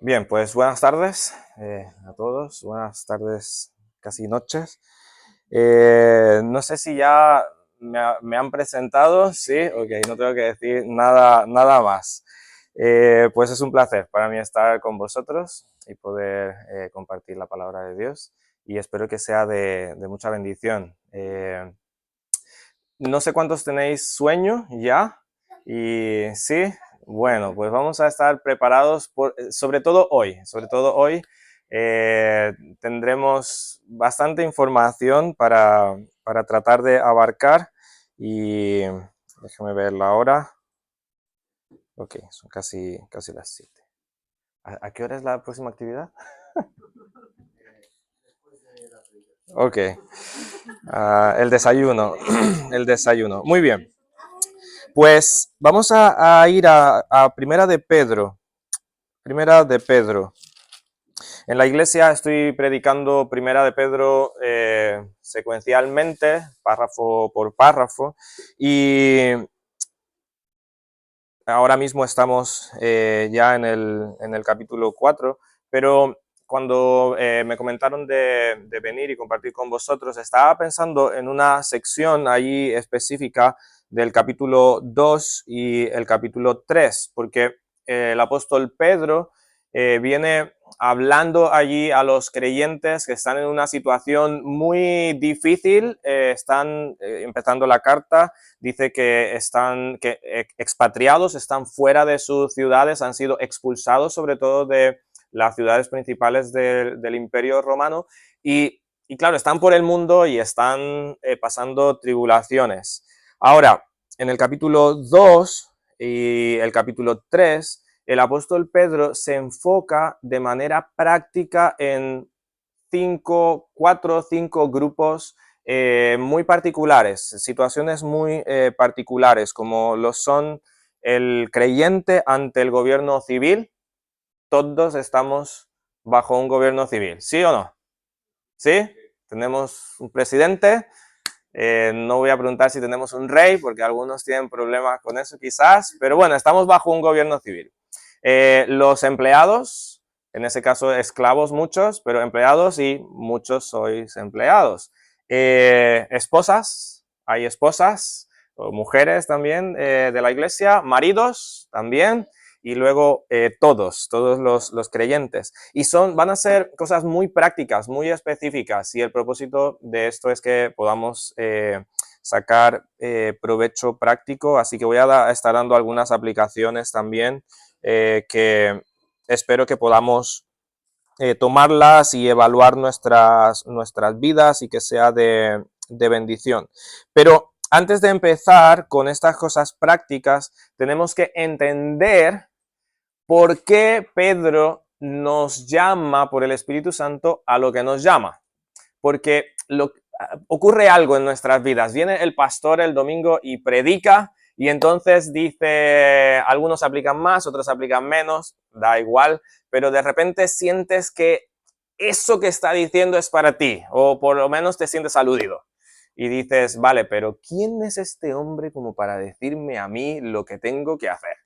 Bien, pues buenas tardes a todos, buenas tardes, casi noches. No sé si ya me han presentado, sí, ok, no tengo que decir nada más. Pues es un placer para mí estar con vosotros y poder compartir la palabra de Dios y espero que sea de mucha bendición. No sé cuántos tenéis sueño ya y sí, bueno, pues vamos a estar preparados sobre todo hoy tendremos bastante información para tratar de abarcar y déjame ver la hora. Ok, son casi las 7. ¿A qué hora es la próxima actividad? Ok, el desayuno, el desayuno. Muy bien. Pues vamos a ir a Primera de Pedro. Primera de Pedro. En la iglesia estoy predicando Primera de Pedro secuencialmente, párrafo por párrafo, y ahora mismo estamos ya en el capítulo 4, pero cuando me comentaron de venir y compartir con vosotros, estaba pensando en una sección allí específica del capítulo 2 y el capítulo 3, porque el apóstol Pedro viene hablando allí a los creyentes que están en una situación muy difícil, están empezando la carta. Dice que están expatriados, están fuera de sus ciudades, han sido expulsados sobre todo de las ciudades principales del Imperio Romano y claro, están por el mundo y están pasando tribulaciones. Ahora, en el capítulo 2 y el capítulo 3, el apóstol Pedro se enfoca de manera práctica en 4 o 5 grupos muy particulares, situaciones muy particulares, como lo son el creyente ante el gobierno civil. Todos estamos bajo un gobierno civil, ¿sí o no? ¿Sí? Tenemos un presidente. No voy a preguntar si tenemos un rey, porque algunos tienen problemas con eso quizás, pero bueno, estamos bajo un gobierno civil. Los empleados, en ese caso esclavos muchos, pero empleados y muchos sois empleados. Esposas, hay esposas, o mujeres también de la iglesia, maridos también, y luego todos los creyentes. Y van a ser cosas muy prácticas, muy específicas, y el propósito de esto es que podamos sacar provecho práctico, así que voy a estar dando algunas aplicaciones también que espero que podamos tomarlas y evaluar nuestras vidas y que sea de bendición. Pero antes de empezar con estas cosas prácticas, tenemos que entender por qué Pedro nos llama por el Espíritu Santo a lo que nos llama. Porque ocurre algo en nuestras vidas. Viene el pastor el domingo y predica y entonces dice, algunos aplican más, otros aplican menos, da igual, pero de repente sientes que eso que está diciendo es para ti, o por lo menos te sientes aludido. Y dices, vale, pero ¿quién es este hombre como para decirme a mí lo que tengo que hacer?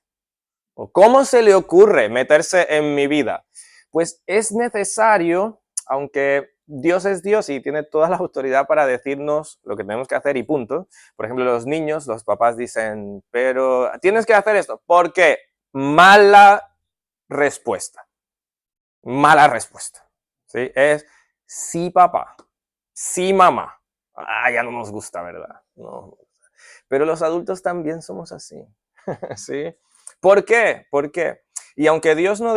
¿O cómo se le ocurre meterse en mi vida? Pues es necesario, aunque Dios es Dios y tiene toda la autoridad para decirnos lo que tenemos que hacer y punto. Por ejemplo, los niños, los papás dicen, pero tienes que hacer esto. ¿Por qué? Mala respuesta. Mala respuesta. ¿Sí? Es sí, papá. Sí, mamá. Ah, ya no nos gusta, ¿verdad? No. Pero los adultos también somos así. ¿Sí? ¿Por qué? ¿Por qué? Y aunque Dios no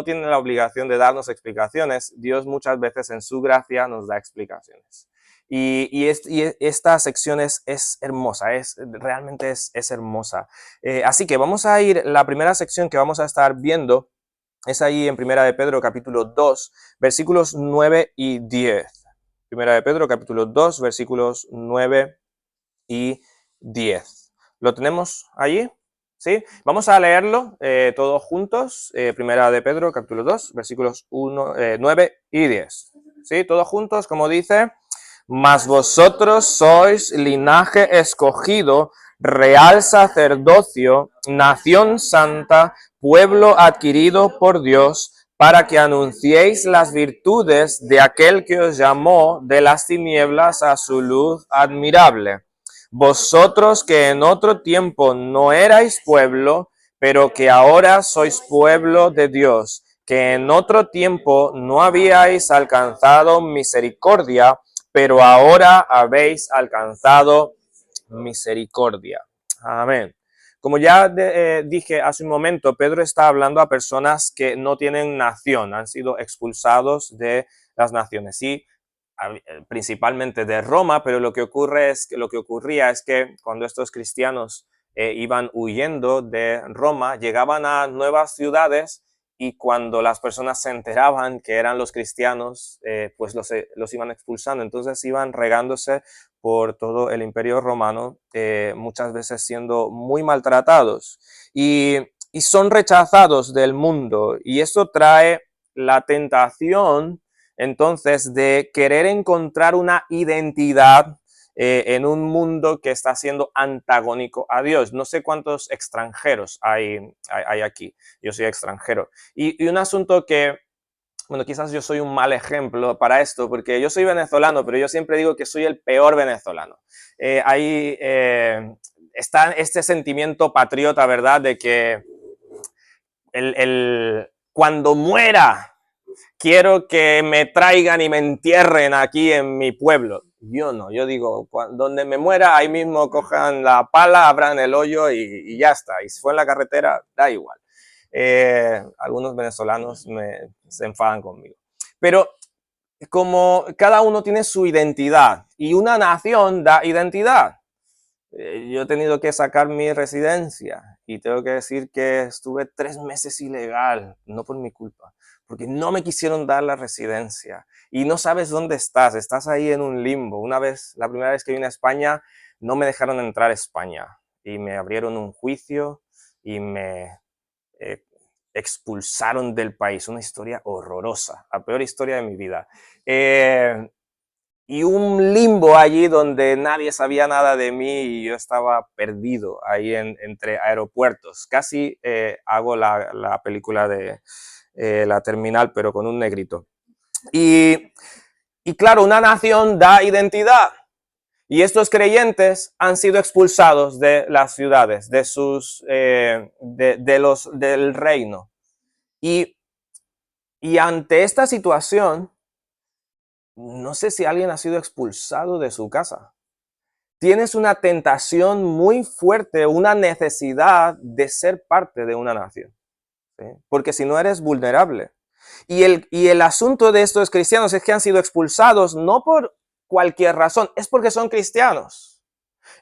tiene la obligación de darnos explicaciones, Dios muchas veces en su gracia nos da explicaciones. Y esta sección es hermosa, realmente es hermosa. Así que vamos a ir, la primera sección que vamos a estar viendo es ahí en Primera de Pedro capítulo 2, versículos 9 y 10. Primera de Pedro capítulo 2, versículos 9 y 10. ¿Lo tenemos allí? ¿Sí? Vamos a leerlo todos juntos. Primera de Pedro, capítulo 2, versículos 9 y 10. ¿Sí? Todos juntos, como dice, mas vosotros sois linaje escogido, real sacerdocio, nación santa, pueblo adquirido por Dios, para que anunciéis las virtudes de aquel que os llamó de las tinieblas a su luz admirable. Vosotros que en otro tiempo no erais pueblo, pero que ahora sois pueblo de Dios, que en otro tiempo no habíais alcanzado misericordia, pero ahora habéis alcanzado misericordia. Amén. Como ya dije hace un momento, Pedro está hablando a personas que no tienen nación, han sido expulsados de las naciones, sí, principalmente de Roma, pero lo que ocurría es que cuando estos cristianos iban huyendo de Roma, llegaban a nuevas ciudades y cuando las personas se enteraban que eran los cristianos, pues los iban expulsando. Entonces iban regándose por todo el imperio romano, muchas veces siendo muy maltratados y son rechazados del mundo. Y eso trae la tentación, entonces, de querer encontrar una identidad en un mundo que está siendo antagónico a Dios. No sé cuántos extranjeros hay aquí. Yo soy extranjero. Y un asunto que, bueno, quizás yo soy un mal ejemplo para esto, porque yo soy venezolano, pero yo siempre digo que soy el peor venezolano. Ahí está este sentimiento patriota, ¿verdad? De que cuando muera, quiero que me traigan y me entierren aquí en mi pueblo. Yo no, yo digo, donde me muera, ahí mismo cojan la pala, abran el hoyo y ya está. Y si fue en la carretera, da igual. Algunos venezolanos se enfadan conmigo. Pero como cada uno tiene su identidad y una nación da identidad. Yo he tenido que sacar mi residencia y tengo que decir que estuve 3 meses ilegal, no por mi culpa, porque no me quisieron dar la residencia y no sabes dónde estás ahí en un limbo. La primera vez que vine a España, no me dejaron entrar a España y me abrieron un juicio y me eh, expulsaron del país. Una historia horrorosa, la peor historia de mi vida. Y un limbo allí donde nadie sabía nada de mí y yo estaba perdido ahí entre aeropuertos. Casi hago la película de La Terminal, pero con un negrito. Y claro, una nación da identidad. Y estos creyentes han sido expulsados de las ciudades, del reino. Y ante esta situación, no sé si alguien ha sido expulsado de su casa. Tienes una tentación muy fuerte, una necesidad de ser parte de una nación, ¿sí? Porque si no eres vulnerable. Y el asunto de estos cristianos es que han sido expulsados no por cualquier razón, es porque son cristianos.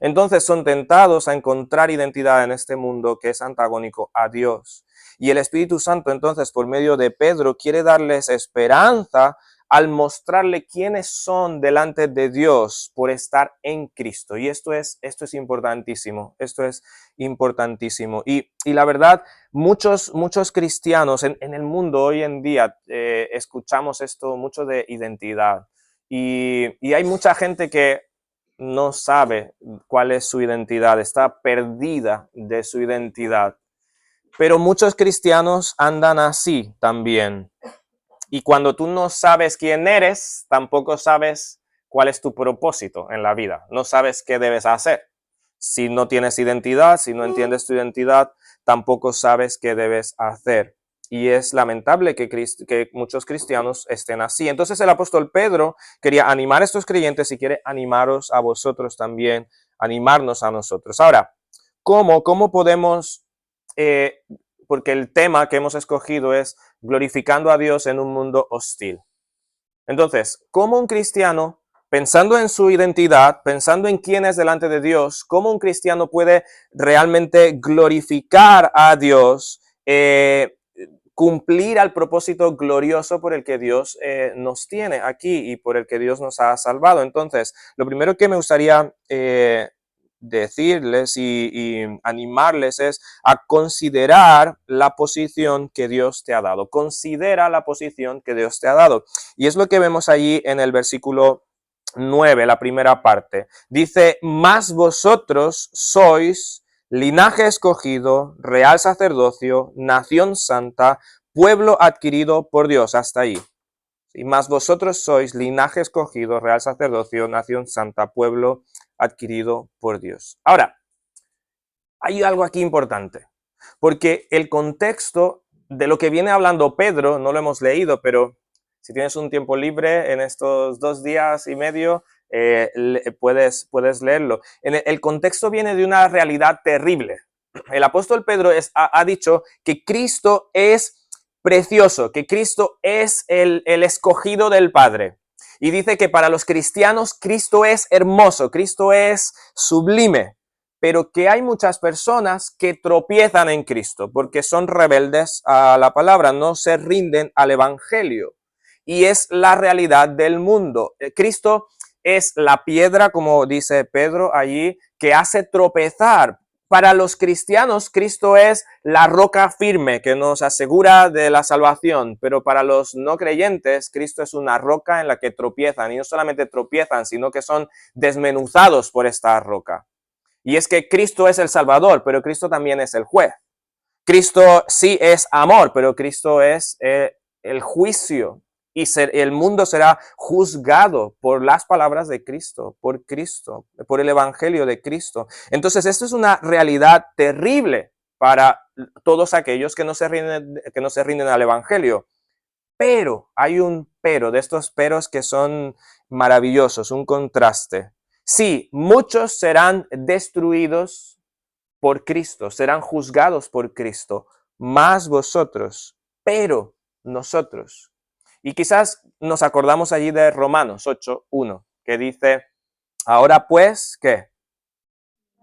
Entonces son tentados a encontrar identidad en este mundo que es antagónico a Dios. Y el Espíritu Santo entonces por medio de Pedro quiere darles esperanza al mostrarle quiénes son delante de Dios por estar en Cristo. Y esto es importantísimo, esto es importantísimo. Y la verdad, muchos cristianos en el mundo hoy en día escuchamos esto mucho de identidad. Y hay mucha gente que no sabe cuál es su identidad, está perdida de su identidad. Pero muchos cristianos andan así también. Y cuando tú no sabes quién eres, tampoco sabes cuál es tu propósito en la vida. No sabes qué debes hacer. Si no tienes identidad, si no entiendes tu identidad, tampoco sabes qué debes hacer. Y es lamentable que muchos cristianos estén así. Entonces el apóstol Pedro quería animar a estos creyentes y quiere animaros a vosotros también, animarnos a nosotros. Ahora, ¿cómo podemos, porque el tema que hemos escogido es glorificando a Dios en un mundo hostil? Entonces, ¿cómo un cristiano, pensando en su identidad, pensando en quién es delante de Dios, cómo un cristiano puede realmente glorificar a Dios, cumplir al propósito glorioso por el que Dios nos tiene aquí y por el que Dios nos ha salvado? Entonces, lo primero que me gustaría decirles y animarles es a considerar la posición que Dios te ha dado. Considera la posición que Dios te ha dado. Y es lo que vemos allí en el versículo 9, la primera parte. Dice, mas vosotros sois linaje escogido, real sacerdocio, nación santa, pueblo adquirido por Dios, hasta ahí. Y más vosotros sois linaje escogido, real sacerdocio, nación santa, pueblo adquirido por Dios. Ahora, hay algo aquí importante, porque el contexto de lo que viene hablando Pedro, no lo hemos leído, pero si tienes un tiempo libre en estos 2 días y medio, puedes leerlo. El contexto viene de una realidad terrible. El apóstol Pedro ha dicho que Cristo es precioso, que Cristo es el escogido del Padre. Y dice que para los cristianos Cristo es hermoso, Cristo es sublime, pero que hay muchas personas que tropiezan en Cristo porque son rebeldes a la palabra, no se rinden al Evangelio. Y es la realidad del mundo. Cristo es la piedra, como dice Pedro allí, que hace tropezar. Para los cristianos, Cristo es la roca firme que nos asegura de la salvación, pero para los no creyentes, Cristo es una roca en la que tropiezan, y no solamente tropiezan, sino que son desmenuzados por esta roca. Y es que Cristo es el Salvador, pero Cristo también es el juez. Cristo sí es amor, pero Cristo es el juicio. Y el mundo será juzgado por las palabras de Cristo, por el Evangelio de Cristo. Entonces, esto es una realidad terrible para todos aquellos que no se rinden al Evangelio. Pero hay un pero, de estos peros que son maravillosos, un contraste. Sí, muchos serán destruidos por Cristo, serán juzgados por Cristo, más vosotros, pero nosotros. Y quizás nos acordamos allí de Romanos 8:1, que dice, ahora pues, ¿qué?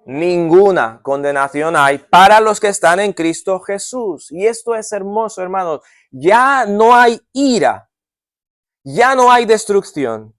Ninguna condenación hay para los que están en Cristo Jesús. Y esto es hermoso, hermanos. Ya no hay ira, ya no hay destrucción.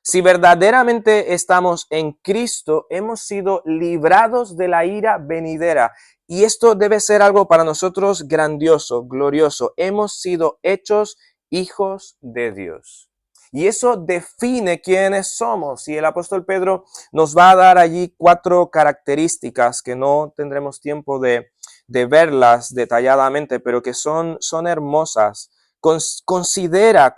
Si verdaderamente estamos en Cristo, hemos sido librados de la ira venidera. Y esto debe ser algo para nosotros grandioso, glorioso. Hemos sido hechos hijos de Dios. Y eso define quiénes somos. Y el apóstol Pedro nos va a dar allí 4 características que no tendremos tiempo de verlas detalladamente, pero que son hermosas. Considera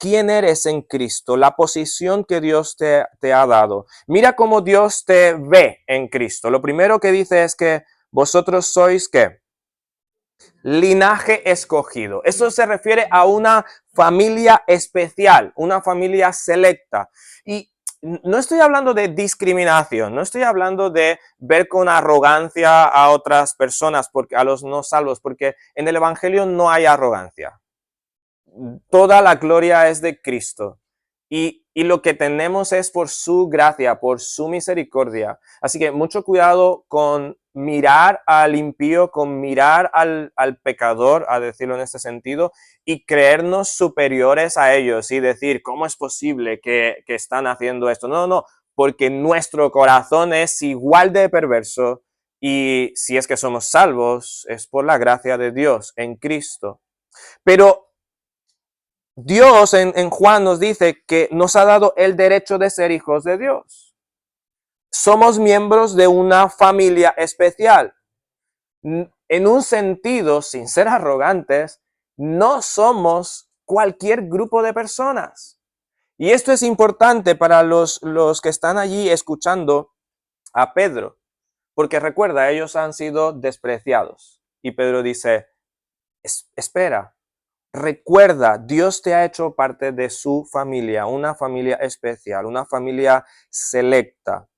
quién eres en Cristo, la posición que Dios te ha dado. Mira cómo Dios te ve en Cristo. Lo primero que dice es que vosotros sois, ¿qué? Linaje escogido. Eso se refiere a una familia especial, una familia selecta. Y no estoy hablando de discriminación, no estoy hablando de ver con arrogancia a otras personas, a los no salvos, porque en el Evangelio no hay arrogancia. Toda la gloria es de Cristo. Y lo que tenemos es por su gracia, por su misericordia. Así que mucho cuidado con mirar al impío, con mirar al pecador, a decirlo en este sentido, y creernos superiores a ellos y decir, ¿cómo es posible que están haciendo esto? No, no, porque nuestro corazón es igual de perverso y si es que somos salvos, es por la gracia de Dios en Cristo. Pero Dios en Juan nos dice que nos ha dado el derecho de ser hijos de Dios. Somos miembros de una familia especial. En un sentido, sin ser arrogantes, no somos cualquier grupo de personas. Y esto es importante para los que están allí escuchando a Pedro, porque recuerda, ellos han sido despreciados. Y Pedro dice, espera. Recuerda, Dios te ha hecho parte de su familia, una familia especial, una familia selecta.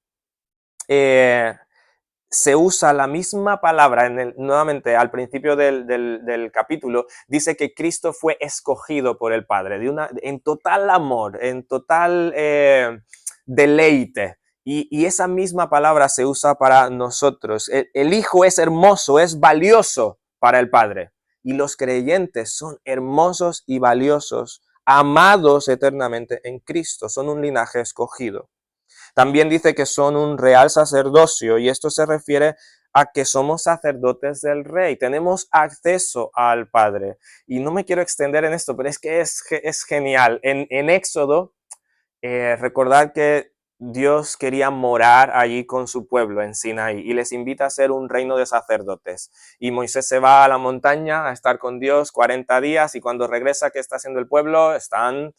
Se usa la misma palabra, nuevamente al principio del capítulo, dice que Cristo fue escogido por el Padre, en total amor, en total deleite. Y esa misma palabra se usa para nosotros. El Hijo es hermoso, es valioso para el Padre. Y los creyentes son hermosos y valiosos, amados eternamente en Cristo, son un linaje escogido. También dice que son un real sacerdocio y esto se refiere a que somos sacerdotes del Rey, tenemos acceso al Padre. Y no me quiero extender en esto, pero es que es genial. En Éxodo, recordad que Dios quería morar allí con su pueblo en Sinaí y les invita a ser un reino de sacerdotes. Y Moisés se va a la montaña a estar con Dios 40 días y cuando regresa, ¿qué está haciendo el pueblo? Están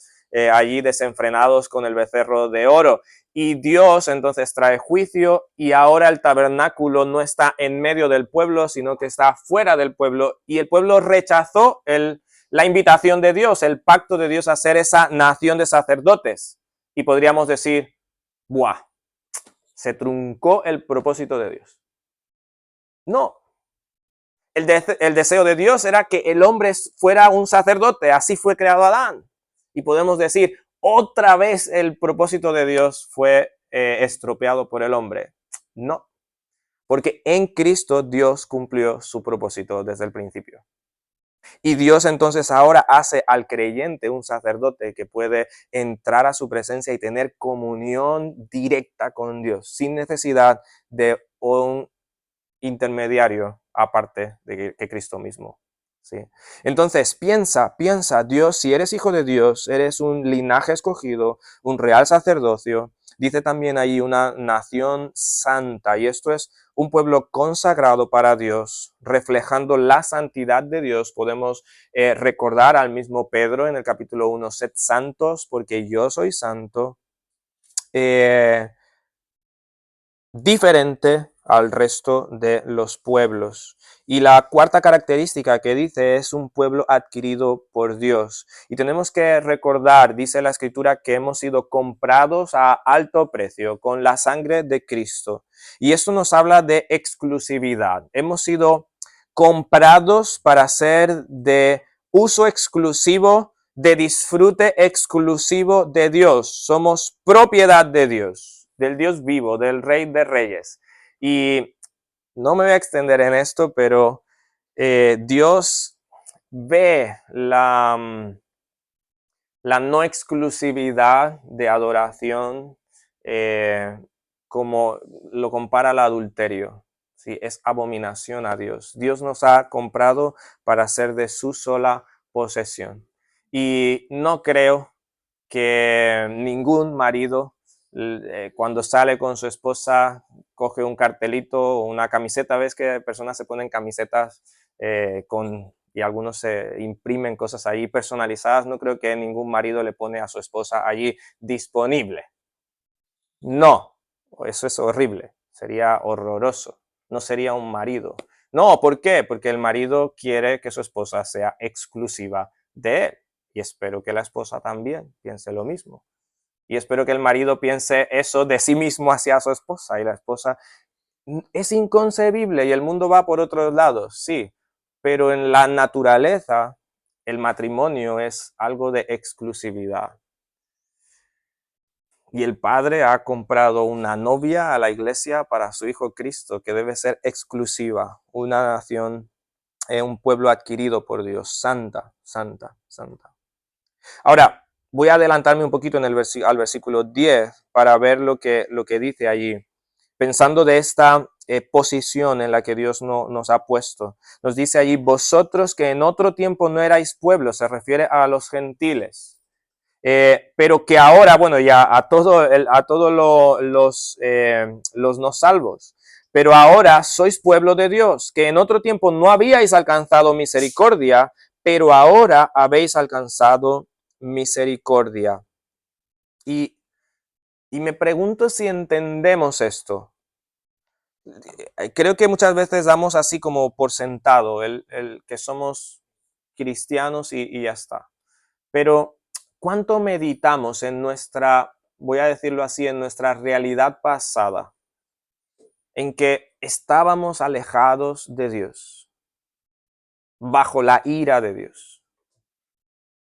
allí desenfrenados con el becerro de oro. Y Dios entonces trae juicio y ahora el tabernáculo no está en medio del pueblo, sino que está fuera del pueblo. Y el pueblo rechazó la invitación de Dios, el pacto de Dios a ser esa nación de sacerdotes. Y podríamos decir, ¡buah! Se truncó el propósito de Dios. No. El deseo de Dios era que el hombre fuera un sacerdote. Así fue creado Adán. Y podemos decir, otra vez el propósito de Dios fue estropeado por el hombre. No. Porque en Cristo Dios cumplió su propósito desde el principio. Y Dios entonces ahora hace al creyente un sacerdote que puede entrar a su presencia y tener comunión directa con Dios, sin necesidad de un intermediario aparte de que Cristo mismo. ¿Sí? Entonces, piensa, Dios, si eres hijo de Dios, eres un linaje escogido, un real sacerdocio, dice también ahí una nación santa, y esto es un pueblo consagrado para Dios, reflejando la santidad de Dios. Podemos recordar al mismo Pedro en el capítulo 1, sed santos porque yo soy santo. Diferente al resto de los pueblos. Y la cuarta característica que dice es un pueblo adquirido por Dios. Y tenemos que recordar, dice la escritura, que hemos sido comprados a alto precio con la sangre de Cristo. Y esto nos habla de exclusividad. Hemos sido comprados para ser de uso exclusivo, de disfrute exclusivo de Dios. Somos propiedad de Dios, del Dios vivo, del Rey de Reyes. Y no me voy a extender en esto, pero Dios ve la no exclusividad de adoración como lo compara al adulterio. ¿Sí? Es abominación a Dios. Dios nos ha comprado para ser de su sola posesión. Y no creo que ningún marido cuando sale con su esposa coge un cartelito o una camiseta. Ves que personas se ponen camisetas y algunos se imprimen cosas ahí personalizadas. No creo que ningún marido le pone a su esposa allí disponible. No, eso es horrible, sería horroroso, no sería un marido. No, ¿por qué? Porque el marido quiere que su esposa sea exclusiva de él y espero que la esposa también piense lo mismo. Y espero que el marido piense eso de sí mismo hacia su esposa y la esposa es inconcebible y el mundo va por otros lados, sí, pero en la naturaleza el matrimonio es algo de exclusividad. Y el Padre ha comprado una novia a la iglesia para su Hijo Cristo, que debe ser exclusiva, una nación, un pueblo adquirido por Dios, santa, santa, santa. Ahora, voy a adelantarme un poquito en al versículo 10 para ver lo que dice allí, pensando de esta posición en la que Dios nos ha puesto. Nos dice allí, vosotros que en otro tiempo no erais pueblo, se refiere a los gentiles. Pero que ahora, bueno, ya a todos los no salvos, pero ahora sois pueblo de Dios, que en otro tiempo no habíais alcanzado misericordia, pero ahora habéis alcanzado misericordia. Y, y me pregunto si entendemos esto. Creo que muchas veces damos así como por sentado el que somos cristianos y ya está. Pero ¿cuánto meditamos en nuestra, voy a decirlo así, en nuestra realidad pasada, en que estábamos alejados de Dios, bajo la ira de Dios?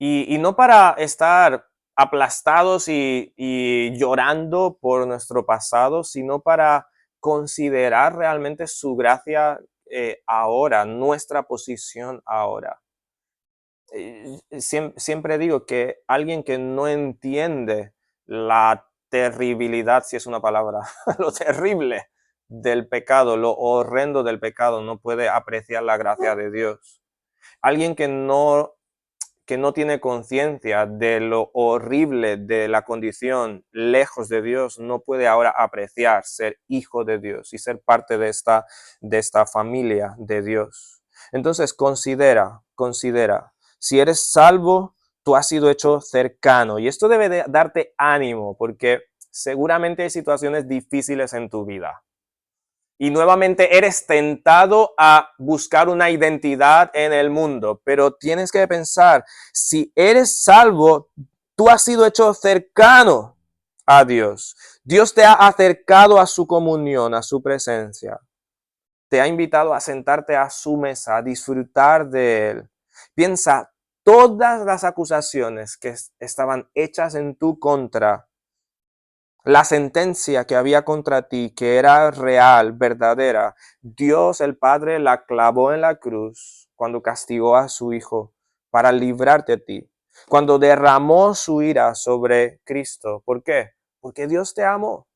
Y no para estar aplastados y llorando por nuestro pasado, sino para considerar realmente su gracia ahora, nuestra posición ahora. Siempre digo que alguien que no entiende la terribilidad, si es una palabra, lo terrible del pecado, lo horrendo del pecado, no puede apreciar la gracia de Dios. Alguien que no tiene conciencia de lo horrible de la condición lejos de Dios, no puede ahora apreciar ser hijo de Dios y ser parte de esta familia de Dios. Entonces considera, si eres salvo, tú has sido hecho cercano. Y esto debe de darte ánimo, porque seguramente hay situaciones difíciles en tu vida. Y nuevamente eres tentado a buscar una identidad en el mundo, pero tienes que pensar, si eres salvo, tú has sido hecho cercano a Dios. Dios te ha acercado a su comunión, a su presencia. Te ha invitado a sentarte a su mesa, a disfrutar de Él. Piensa, todas las acusaciones que estaban hechas en tu contra, la sentencia que había contra ti, que era real, verdadera, Dios el Padre la clavó en la cruz cuando castigó a su Hijo para librarte a ti. Cuando derramó su ira sobre Cristo. ¿Por qué? Porque Dios te amó.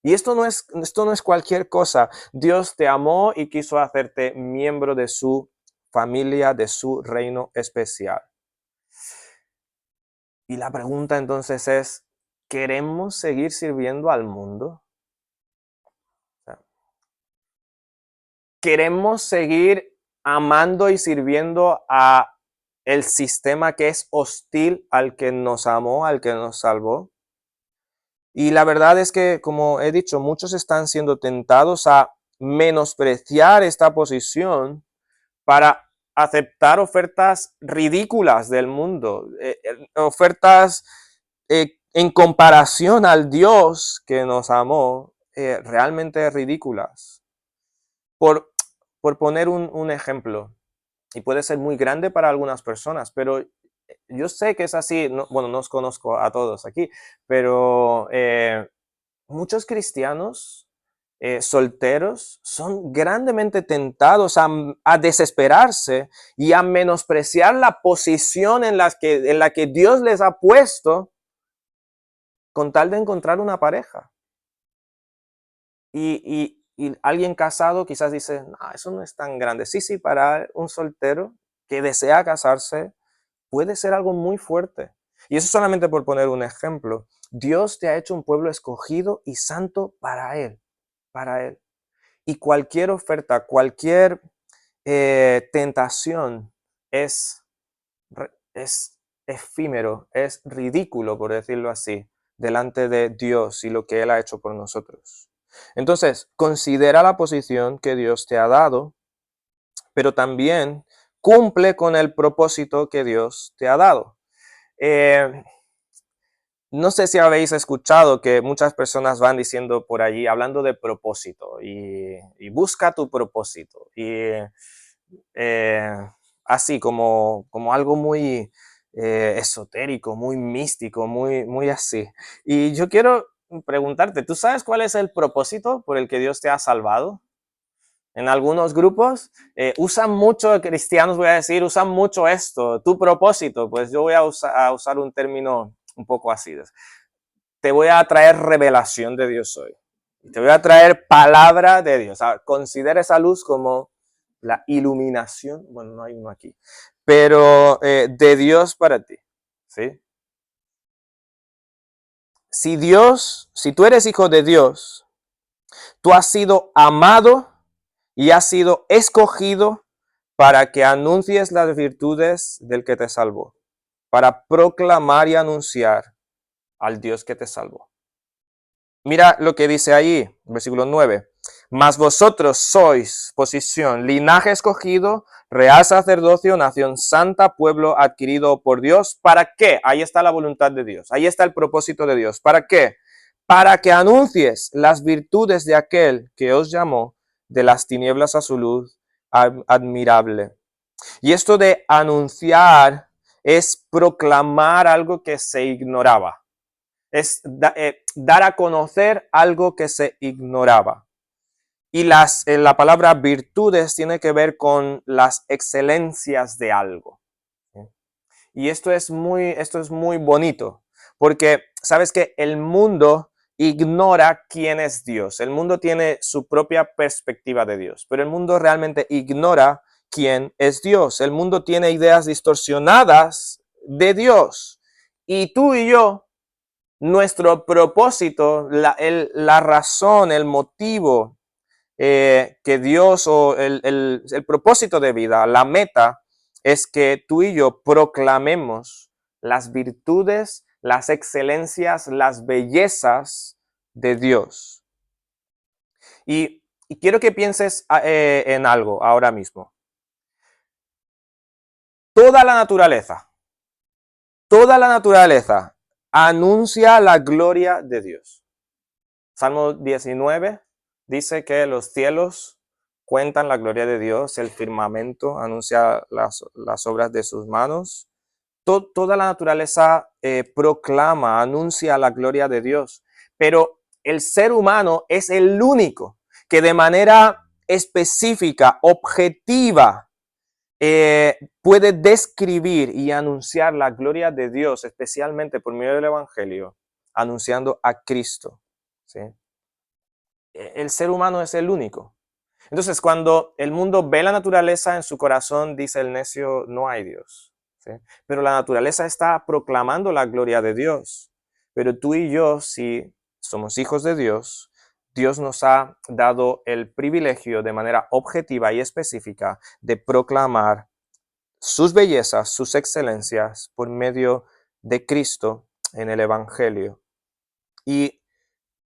Y esto no es cualquier cosa. Dios te amó y quiso hacerte miembro de su familia, de su reino especial. Y la pregunta entonces es, ¿queremos seguir sirviendo al mundo? ¿Queremos seguir amando y sirviendo a el sistema que es hostil al que nos amó, al que nos salvó? Y la verdad es que, como he dicho, muchos están siendo tentados a menospreciar esta posición para aceptar ofertas ridículas del mundo, ofertas en comparación al Dios que nos amó, realmente ridículas. Por, por poner un ejemplo, y puede ser muy grande para algunas personas, pero yo sé que es así, bueno, no os conozco a todos aquí, pero muchos cristianos solteros son grandemente tentados a desesperarse y a menospreciar la posición en la que Dios les ha puesto con tal de encontrar una pareja. Y alguien casado quizás dice, no, eso no es tan grande. Sí, sí, para un soltero que desea casarse puede ser algo muy fuerte. Y eso solamente por poner un ejemplo. Dios te ha hecho un pueblo escogido y santo para Él, para Él. Y cualquier oferta, cualquier tentación es, es efímero, es ridículo, por decirlo así, delante de Dios y lo que Él ha hecho por nosotros. Entonces, considera la posición que Dios te ha dado, pero también cumple con el propósito que Dios te ha dado. No sé si habéis escuchado que muchas personas van diciendo por allí, hablando de propósito, y busca tu propósito. Y así como algo muy esotérico, muy místico, muy así. Y yo quiero preguntarte, ¿tú sabes cuál es el propósito por el que Dios te ha salvado? En algunos grupos usan mucho, cristianos voy a decir, usan mucho esto, tu propósito. Pues yo voy a usar un término un poco así. Te voy a traer revelación de Dios hoy. Te voy a traer palabra de Dios. Considera esa luz como la iluminación, bueno, no hay uno aquí, pero de Dios para ti. ¿Sí? Si tú eres hijo de Dios, tú has sido amado y has sido escogido para que anuncies las virtudes del que te salvó, para proclamar y anunciar al Dios que te salvó. Mira lo que dice ahí, versículo 9. Mas vosotros sois, posición, linaje escogido, real sacerdocio, nación santa, pueblo adquirido por Dios. ¿Para qué? Ahí está la voluntad de Dios. Ahí está el propósito de Dios. ¿Para qué? Para que anuncies las virtudes de aquel que os llamó de las tinieblas a su luz admirable. Y esto de anunciar es proclamar algo que se ignoraba. Es dar a conocer algo que se ignoraba. Y la palabra virtudes tiene que ver con las excelencias de algo. Y esto es muy bonito, porque sabes que el mundo ignora quién es Dios. El mundo tiene su propia perspectiva de Dios, pero el mundo realmente ignora quién es Dios. El mundo tiene ideas distorsionadas de Dios. Y tú y yo, nuestro propósito, la razón, el motivo que Dios o el propósito de vida, la meta, es que tú y yo proclamemos las virtudes, las excelencias, las bellezas de Dios. Y quiero que pienses en algo ahora mismo. Toda toda la naturaleza anuncia la gloria de Dios. Salmo 19 dice que los cielos cuentan la gloria de Dios, el firmamento anuncia las obras de sus manos. Toda la naturaleza proclama, anuncia la gloria de Dios, pero el ser humano es el único que de manera específica, objetiva, puede describir y anunciar la gloria de Dios, especialmente por medio del Evangelio, anunciando a Cristo. ¿Sí? El ser humano es el único. Entonces, cuando el mundo ve la naturaleza en su corazón, dice el necio, no hay Dios. ¿Sí? Pero la naturaleza está proclamando la gloria de Dios. Pero tú y yo, si somos hijos de Dios, Dios nos ha dado el privilegio de manera objetiva y específica de proclamar sus bellezas, sus excelencias por medio de Cristo en el Evangelio. Y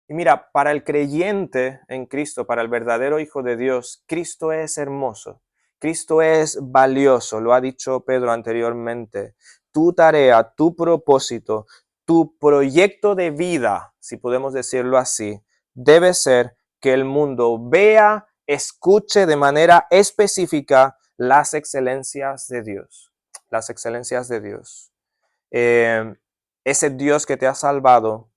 mira, para el creyente en Cristo, para el verdadero Hijo de Dios, Cristo es hermoso, Cristo es valioso, lo ha dicho Pedro anteriormente. Tu tarea, tu propósito, tu proyecto de vida, si podemos decirlo así, debe ser que el mundo vea, escuche de manera específica las excelencias de Dios, las excelencias de Dios. Ese Dios que te ha salvado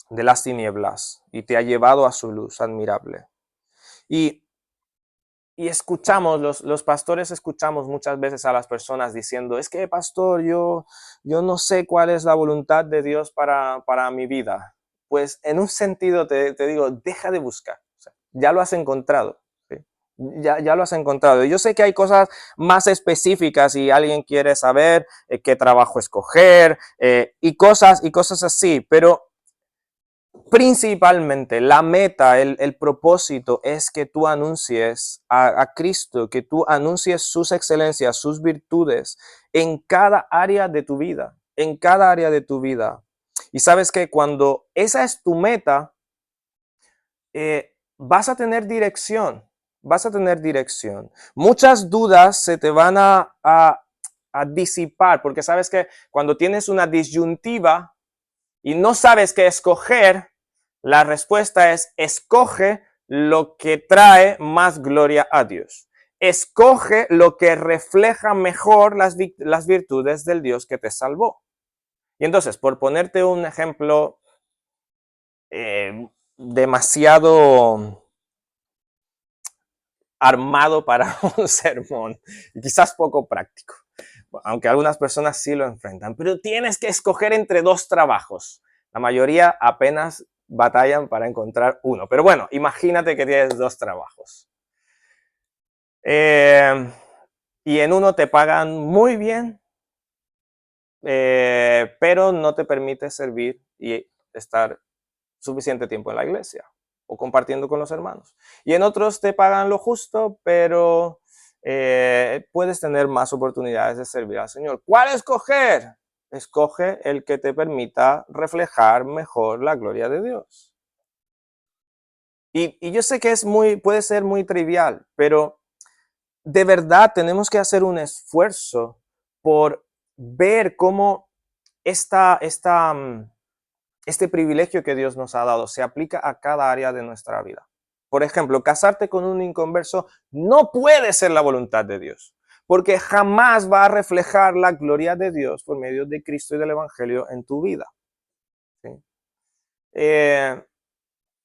de las tinieblas y te ha llevado a su luz admirable. Y, y escuchamos, los pastores escuchamos muchas veces a las personas diciendo, es que pastor, yo no sé cuál es la voluntad de Dios para mi vida. Pues en un sentido te digo, deja de buscar, o sea, ya lo has encontrado. ¿Sí? Ya lo has encontrado. Yo sé que hay cosas más específicas y alguien quiere saber qué trabajo escoger y cosas así, pero principalmente la meta, el propósito es que tú anuncies a Cristo, que tú anuncies sus excelencias, sus virtudes en cada área de tu vida, en cada área de tu vida. Y sabes que cuando esa es tu meta, vas a tener dirección, vas a tener dirección. Muchas dudas se te van a disipar, porque sabes que cuando tienes una disyuntiva y no sabes qué escoger, la respuesta es escoge lo que trae más gloria a Dios. Escoge lo que refleja mejor las virtudes del Dios que te salvó. Y entonces, por ponerte un ejemplo demasiado armado para un sermón, quizás poco práctico, aunque algunas personas sí lo enfrentan, pero tienes que escoger entre dos trabajos. La mayoría apenas batallan para encontrar uno, pero bueno, imagínate que tienes dos trabajos. Y en uno te pagan muy bien, pero no te permite servir y estar suficiente tiempo en la iglesia o compartiendo con los hermanos. Y en otros te pagan lo justo, pero puedes tener más oportunidades de servir al Señor. ¿Cuál escoger? Escoge el que te permita reflejar mejor la gloria de Dios. Y yo sé que puede ser muy trivial, pero de verdad tenemos que hacer un esfuerzo por ver cómo este privilegio que Dios nos ha dado se aplica a cada área de nuestra vida. Por ejemplo, casarte con un inconverso no puede ser la voluntad de Dios, porque jamás va a reflejar la gloria de Dios por medio de Cristo y del Evangelio en tu vida. ¿Sí?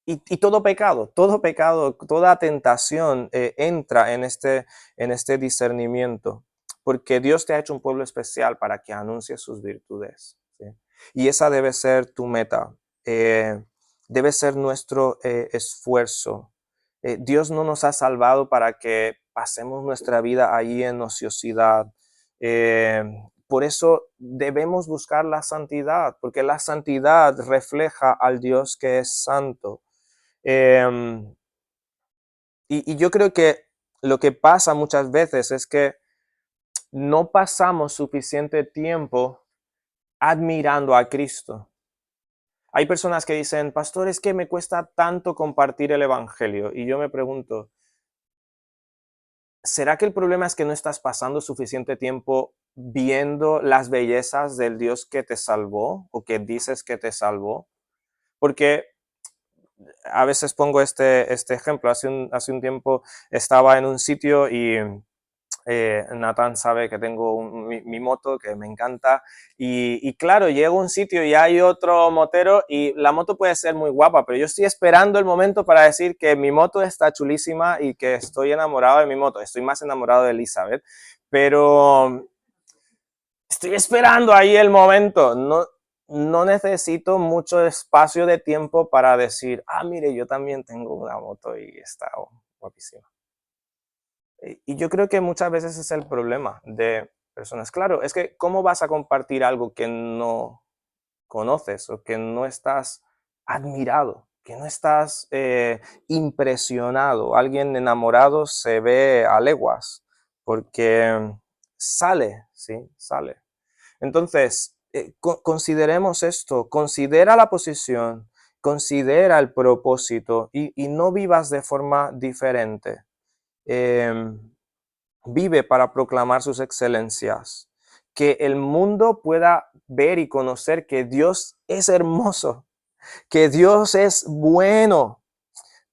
Y todo pecado, toda tentación entra en este discernimiento, porque Dios te ha hecho un pueblo especial para que anuncie sus virtudes. ¿Sí? Y esa debe ser tu meta, debe ser nuestro esfuerzo. Dios no nos ha salvado para que pasemos nuestra vida ahí en ociosidad. Por eso debemos buscar la santidad, porque la santidad refleja al Dios que es santo. Em, y yo creo que lo que pasa muchas veces es que no pasamos suficiente tiempo admirando a Cristo. Hay personas que dicen, pastor, es que me cuesta tanto compartir el Evangelio. Y yo me pregunto, ¿será que el problema es que no estás pasando suficiente tiempo viendo las bellezas del Dios que te salvó o que dices que te salvó? Porque a veces pongo este ejemplo. Hace un tiempo estaba en un sitio y Nathan sabe que tengo mi moto que me encanta y claro, llego a un sitio y hay otro motero y la moto puede ser muy guapa, pero yo estoy esperando el momento para decir que mi moto está chulísima y que estoy enamorado de mi moto. Estoy más enamorado de Elizabeth, pero estoy esperando ahí el momento. No necesito mucho espacio de tiempo para decir, mire, yo también tengo una moto y está guapísima. Y yo creo que muchas veces es el problema de personas. Claro, es que ¿cómo vas a compartir algo que no conoces o que no estás admirado, que no estás impresionado? Alguien enamorado se ve a leguas porque sale, ¿sí? Sale. Entonces, consideremos esto, considera la posición, considera el propósito y no vivas de forma diferente. Em, Vive para proclamar sus excelencias, que el mundo pueda ver y conocer que Dios es hermoso, que Dios es bueno,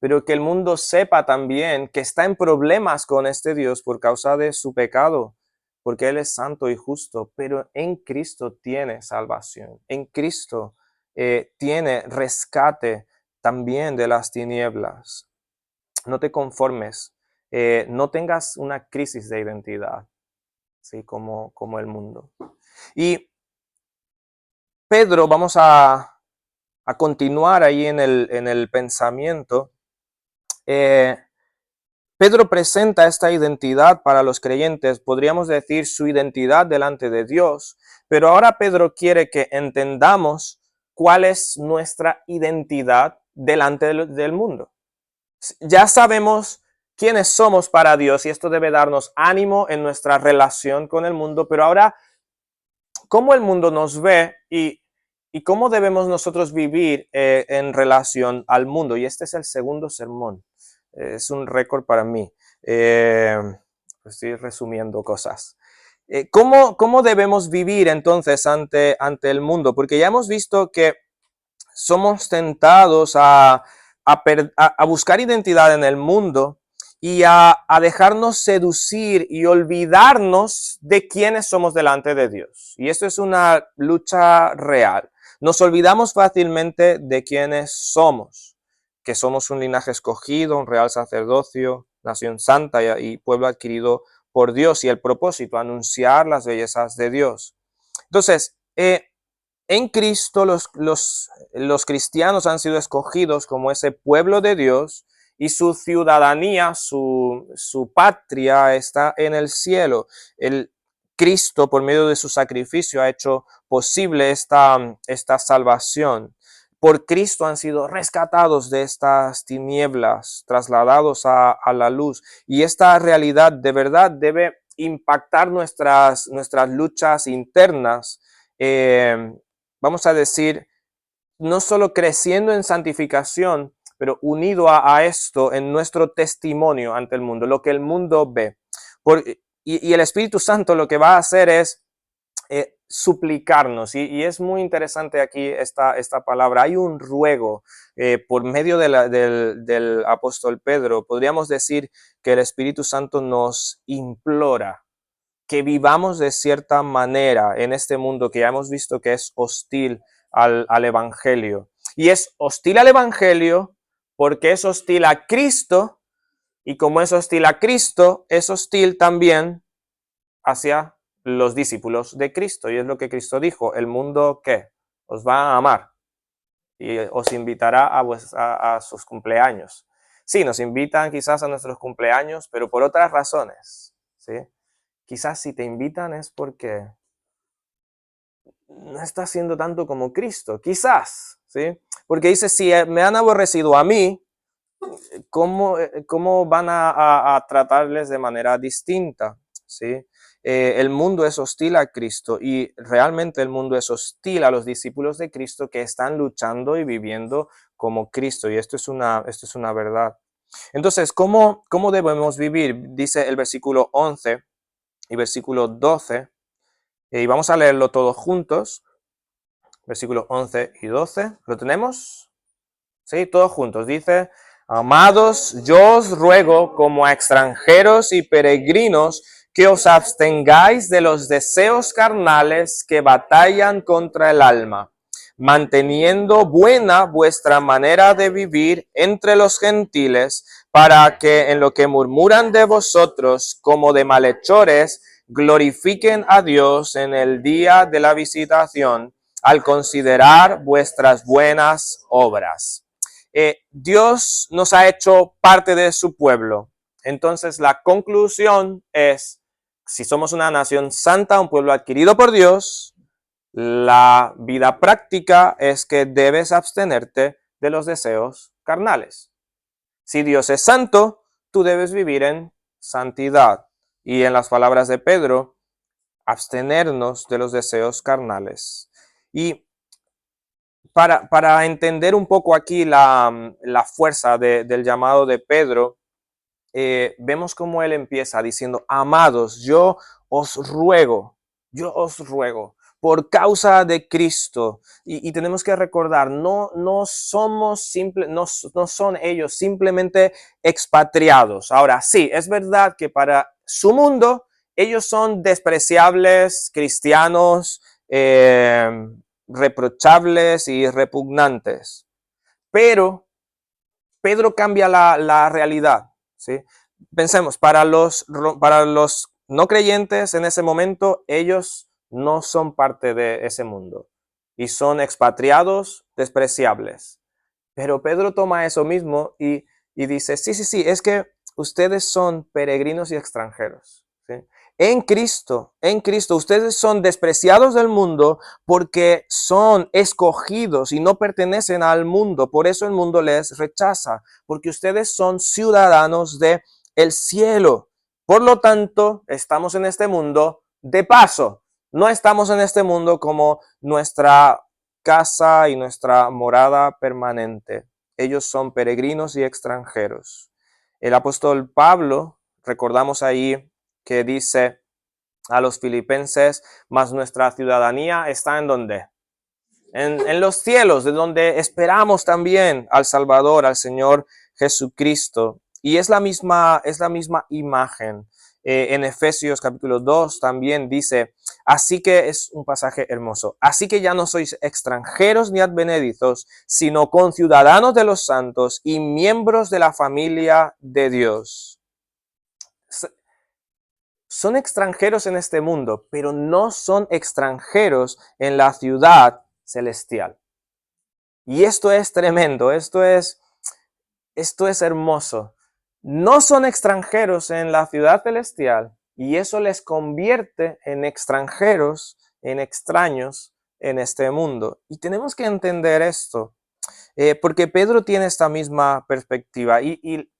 pero que el mundo sepa también que está en problemas con este Dios por causa de su pecado, porque Él es santo y justo, pero en Cristo tiene salvación, en Cristo tiene rescate también de las tinieblas. No te conformes, no tengas una crisis de identidad, ¿sí? Como el mundo. Y Pedro, vamos a continuar ahí en el pensamiento. Pedro presenta esta identidad para los creyentes, podríamos decir su identidad delante de Dios, pero ahora Pedro quiere que entendamos cuál es nuestra identidad delante del mundo. Ya sabemos quiénes somos para Dios y esto debe darnos ánimo en nuestra relación con el mundo, pero ahora, ¿cómo el mundo nos ve y cómo debemos nosotros vivir en relación al mundo? Y este es el segundo sermón. Es un récord para mí. Estoy resumiendo cosas. ¿Cómo debemos vivir entonces ante el mundo? Porque ya hemos visto que somos tentados a buscar identidad en el mundo y a dejarnos seducir y olvidarnos de quiénes somos delante de Dios. Y esto es una lucha real. Nos olvidamos fácilmente de quiénes somos, que somos un linaje escogido, un real sacerdocio, nación santa y pueblo adquirido por Dios, y el propósito, anunciar las bellezas de Dios. Entonces, en Cristo los cristianos han sido escogidos como ese pueblo de Dios y su ciudadanía, su patria está en el cielo. El Cristo, por medio de su sacrificio, ha hecho posible esta salvación. Por Cristo han sido rescatados de estas tinieblas, trasladados a la luz. Y esta realidad de verdad debe impactar nuestras luchas internas. Vamos a decir, no solo creciendo en santificación, pero unido a esto en nuestro testimonio ante el mundo, lo que el mundo ve. Y el Espíritu Santo lo que va a hacer es suplicarnos, y es muy interesante aquí esta palabra. Hay un ruego por medio del apóstol Pedro. Podríamos decir que el Espíritu Santo nos implora que vivamos de cierta manera en este mundo que ya hemos visto que es hostil al Evangelio. Y es hostil al Evangelio porque es hostil a Cristo, y como es hostil a Cristo, es hostil también hacia los discípulos de Cristo. Y es lo que Cristo dijo: el mundo, ¿qué? Os va a amar y os invitará a sus cumpleaños. Sí, nos invitan quizás a nuestros cumpleaños, pero por otras razones, ¿sí? Quizás si te invitan es porque no estás siendo tanto como Cristo, quizás, ¿sí? Porque dice, si me han aborrecido a mí, ¿cómo van a tratarles de manera distinta? ¿Sí? El mundo es hostil a Cristo y realmente el mundo es hostil a los discípulos de Cristo que están luchando y viviendo como Cristo, y esto es una verdad. Entonces, ¿cómo debemos vivir? Dice el versículo 11 y versículo 12, y vamos a leerlo todos juntos, versículos 11 y 12, ¿lo tenemos? Sí, todos juntos. Dice, amados, yo os ruego como a extranjeros y peregrinos que os abstengáis de los deseos carnales que batallan contra el alma, manteniendo buena vuestra manera de vivir entre los gentiles, para que en lo que murmuran de vosotros como de malhechores, glorifiquen a Dios en el día de la visitación, al considerar vuestras buenas obras. Dios nos ha hecho parte de su pueblo. Entonces la conclusión es, si somos una nación santa, un pueblo adquirido por Dios, la vida práctica es que debes abstenerte de los deseos carnales. Si Dios es santo, tú debes vivir en santidad. Y en las palabras de Pedro, abstenernos de los deseos carnales. Y para entender un poco aquí la fuerza del llamado de Pedro, vemos cómo él empieza diciendo, amados, yo os ruego, por causa de Cristo. Y tenemos que recordar, no somos no son ellos simplemente expatriados. Ahora, sí, es verdad que para su mundo, ellos son despreciables, cristianos, reprochables y repugnantes. Pero Pedro cambia la realidad, ¿sí? Pensemos, para los no creyentes en ese momento, ellos no son parte de ese mundo y son expatriados despreciables. Pero Pedro toma eso mismo y dice, sí, es que ustedes son peregrinos y extranjeros, ¿sí? En Cristo, ustedes son despreciados del mundo porque son escogidos y no pertenecen al mundo. Por eso el mundo les rechaza, porque ustedes son ciudadanos de el cielo. Por lo tanto, estamos en este mundo de paso. No estamos en este mundo como nuestra casa y nuestra morada permanente. Ellos son peregrinos y extranjeros. El apóstol Pablo, recordamos ahí que dice a los filipenses, mas nuestra ciudadanía está ¿en dónde? En los cielos, de donde esperamos también al Salvador, al Señor Jesucristo. Y es la misma imagen. En Efesios capítulo 2 también dice, así que es un pasaje hermoso, así que ya no sois extranjeros ni advenedizos, sino conciudadanos de los santos y miembros de la familia de Dios. Son extranjeros en este mundo, pero no son extranjeros en la ciudad celestial. Y esto es tremendo, esto es hermoso. No son extranjeros en la ciudad celestial y eso les convierte en extranjeros, en extraños en este mundo. Y tenemos que entender esto, porque Pedro tiene esta misma perspectiva y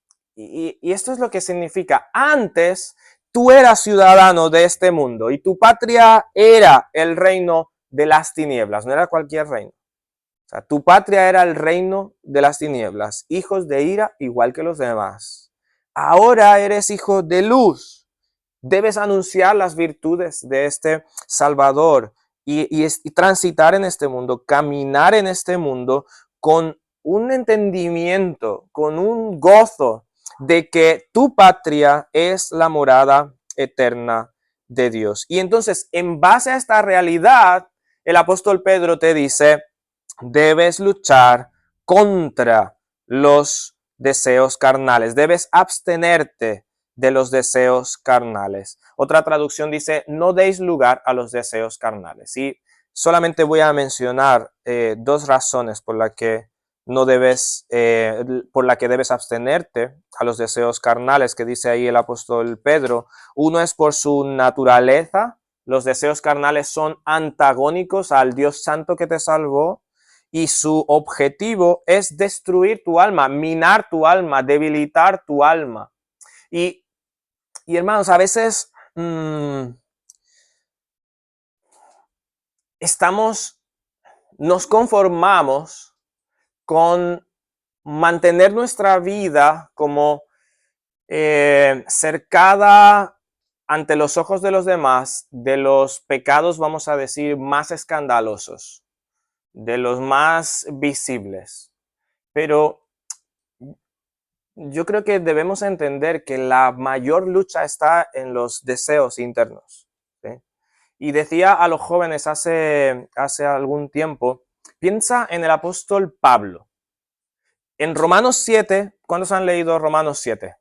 esto es lo que significa. Antes tú eras ciudadano de este mundo y tu patria era el reino de las tinieblas, no era cualquier reino. O sea, tu patria era el reino de las tinieblas, hijos de ira igual que los demás. Ahora eres hijo de luz. Debes anunciar las virtudes de este Salvador y transitar en este mundo, caminar en este mundo con un entendimiento, con un gozo de que tu patria es la morada eterna de Dios. Y entonces, en base a esta realidad, el apóstol Pedro te dice, debes luchar contra los deseos carnales, debes abstenerte de los deseos carnales. Otra traducción dice, no deis lugar a los deseos carnales. Y solamente voy a mencionar dos razones por las que no debes, por la que debes abstenerte, a los deseos carnales que dice ahí el apóstol Pedro. Uno es por su naturaleza, los deseos carnales son antagónicos al Dios Santo que te salvó y su objetivo es destruir tu alma, minar tu alma, debilitar tu alma. Y, y hermanos, a veces nos conformamos con mantener nuestra vida como cercada ante los ojos de los demás de los pecados, vamos a decir, más escandalosos, de los más visibles. Pero yo creo que debemos entender que la mayor lucha está en los deseos internos. ¿Sí? Y decía a los jóvenes hace algún tiempo, piensa en el apóstol Pablo. En Romanos 7, ¿cuántos han leído Romanos 7?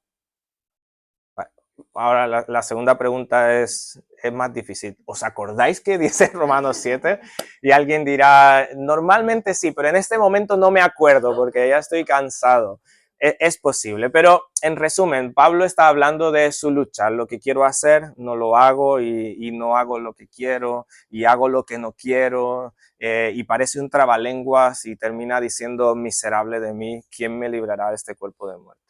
Ahora la segunda pregunta es más difícil. ¿Os acordáis que dice Romanos 7? Y alguien dirá, normalmente sí, pero en este momento no me acuerdo porque ya estoy cansado. Es posible, pero en resumen, Pablo está hablando de su lucha. Lo que quiero hacer, no lo hago y no hago lo que quiero y hago lo que no quiero y parece un trabalenguas y termina diciendo, miserable de mí, ¿quién me librará de este cuerpo de muerte?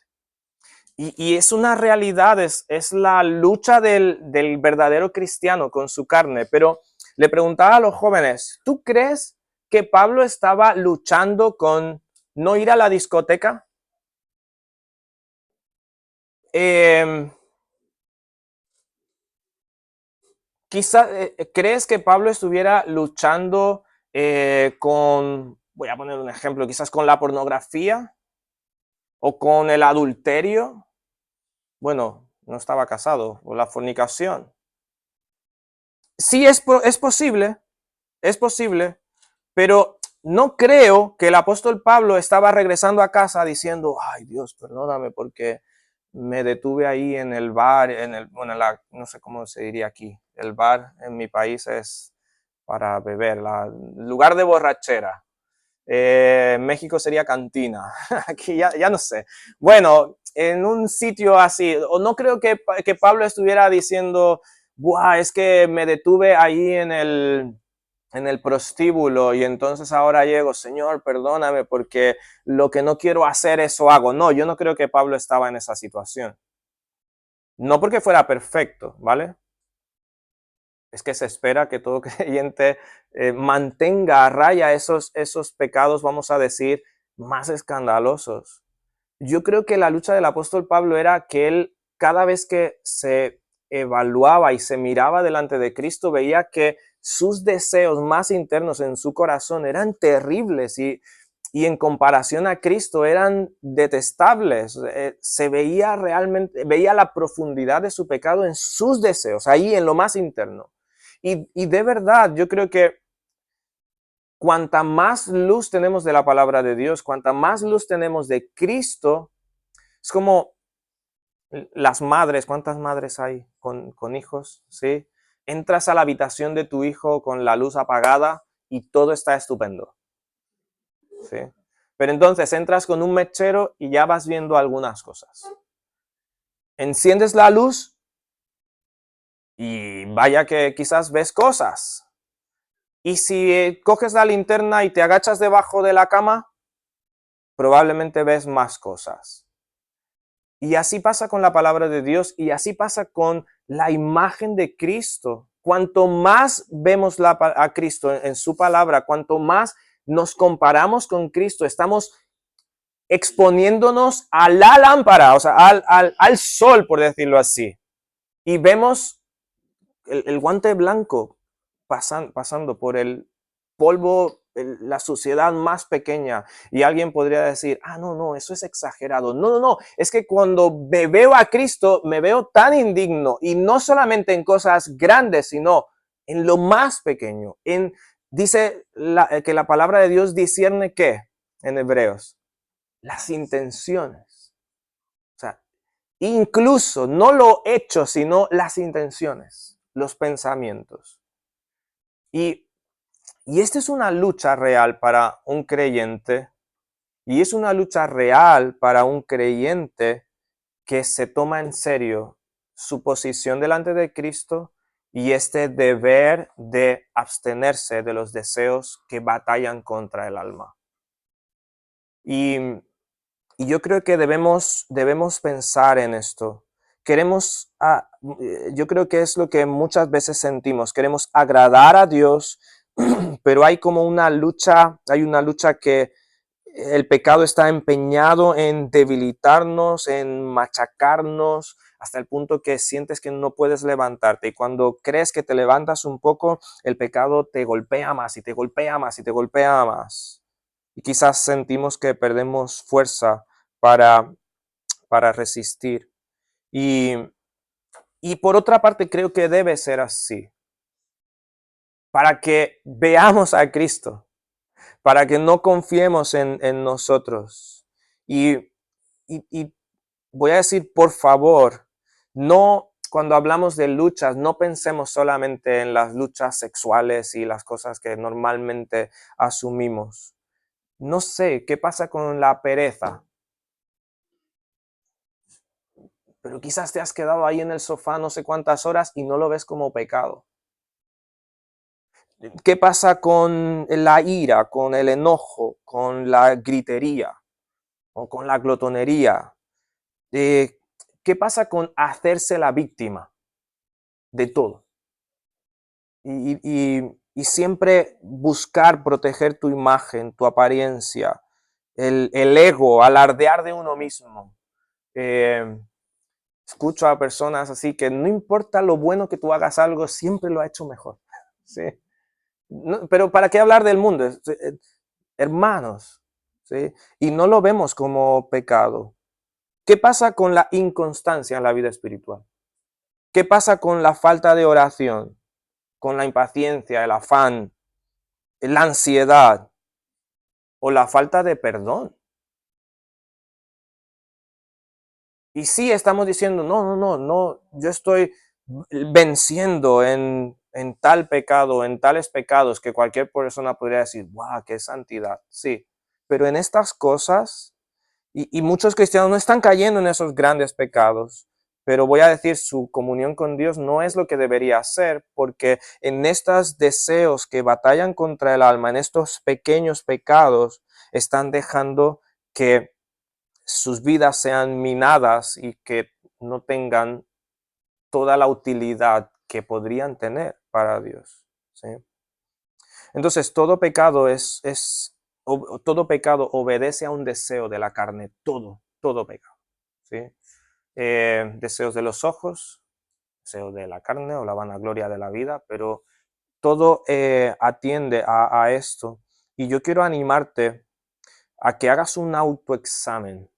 Y es una realidad, es la lucha del verdadero cristiano con su carne. Pero le preguntaba a los jóvenes, ¿tú crees que Pablo estaba luchando con no ir a la discoteca? Quizás, ¿crees que Pablo estuviera luchando con, voy a poner un ejemplo, quizás con la pornografía o con el adulterio? Bueno, no estaba casado, o la fornicación. Sí, es posible, pero no creo que el apóstol Pablo estaba regresando a casa diciendo, ay Dios, perdóname porque me detuve ahí en el bar, bueno, no sé cómo se diría aquí, el bar en mi país es para beber, lugar de borrachera. México sería cantina, aquí ya no sé. Bueno, en un sitio así, o no creo que Pablo estuviera diciendo, buah, es que me detuve ahí en el prostíbulo y entonces ahora llego, Señor, perdóname porque lo que no quiero hacer eso hago. No, yo no creo que Pablo estaba en esa situación. No porque fuera perfecto, ¿vale? Es que se espera que todo creyente mantenga a raya esos pecados, vamos a decir, más escandalosos. Yo creo que la lucha del apóstol Pablo era que él, cada vez que se evaluaba y se miraba delante de Cristo, veía que sus deseos más internos en su corazón eran terribles y en comparación a Cristo eran detestables. Se veía realmente, veía la profundidad de su pecado en sus deseos, ahí en lo más interno. Y de verdad, yo creo que cuanta más luz tenemos de la palabra de Dios, cuanta más luz tenemos de Cristo, es como las madres, ¿cuántas madres hay con hijos? ¿Sí? Entras a la habitación de tu hijo con la luz apagada y todo está estupendo. ¿Sí? Pero entonces entras con un mechero y ya vas viendo algunas cosas. Enciendes la luz y vaya que quizás ves cosas. Y si coges la linterna y te agachas debajo de la cama, probablemente ves más cosas. Y así pasa con la palabra de Dios y así pasa con la imagen de Cristo. Cuanto más vemos a Cristo en su palabra, cuanto más nos comparamos con Cristo, estamos exponiéndonos a la lámpara, o sea, al sol, por decirlo así. Y vemos el guante blanco pasando por el polvo, la suciedad más pequeña. Y alguien podría decir, no, eso es exagerado. No, es que cuando me veo a Cristo, me veo tan indigno. Y no solamente en cosas grandes, sino en lo más pequeño. Dice que la palabra de Dios discierne ¿qué? En Hebreos. Las intenciones. O sea, incluso no lo hecho, sino las intenciones, los pensamientos. Y esta es una lucha real para un creyente Y es una lucha real para un creyente que se toma en serio su posición delante de Cristo y este deber de abstenerse de los deseos que batallan contra el alma. Y, y yo creo que debemos pensar en esto. Yo creo que es lo que muchas veces sentimos. Queremos agradar a Dios, pero hay como hay una lucha que el pecado está empeñado en debilitarnos, en machacarnos, hasta el punto que sientes que no puedes levantarte. Y cuando crees que te levantas un poco, el pecado te golpea más y te golpea más y te golpea más. Y quizás sentimos que perdemos fuerza para, para resistir. Y, y por otra parte, creo que debe ser así. Para que veamos a Cristo, para que no confiemos en nosotros. Y, y voy a decir, por favor, no, cuando hablamos de luchas, no pensemos solamente en las luchas sexuales y las cosas que normalmente asumimos. No sé, ¿qué pasa con la pereza? Pero quizás te has quedado ahí en el sofá no sé cuántas horas y no lo ves como pecado. ¿Qué pasa con la ira, con el enojo, con la gritería o con la glotonería? ¿Qué pasa con hacerse la víctima de todo? Y siempre buscar proteger tu imagen, tu apariencia, el ego, alardear de uno mismo. Escucho a personas así que no importa lo bueno que tú hagas algo, siempre lo ha hecho mejor. ¿Sí? No, pero ¿para qué hablar del mundo? Hermanos, ¿sí? Y no lo vemos como pecado. ¿Qué pasa con la inconstancia en la vida espiritual? ¿Qué pasa con la falta de oración? Con la impaciencia, el afán, la ansiedad o la falta de perdón. Y sí estamos diciendo, no, yo estoy venciendo en tal pecado, en tales pecados que cualquier persona podría decir, wow, qué santidad. Sí, pero en estas cosas, y muchos cristianos no están cayendo en esos grandes pecados, pero voy a decir, su comunión con Dios no es lo que debería ser, porque en estos deseos que batallan contra el alma, en estos pequeños pecados, están dejando que sus vidas sean minadas y que no tengan toda la utilidad que podrían tener para Dios. ¿Sí? Entonces, todo pecado obedece a un deseo de la carne, todo pecado. ¿Sí? Deseos de los ojos, deseos de la carne o la vanagloria de la vida, pero todo atiende a esto. Y yo quiero animarte a que hagas un autoexamen.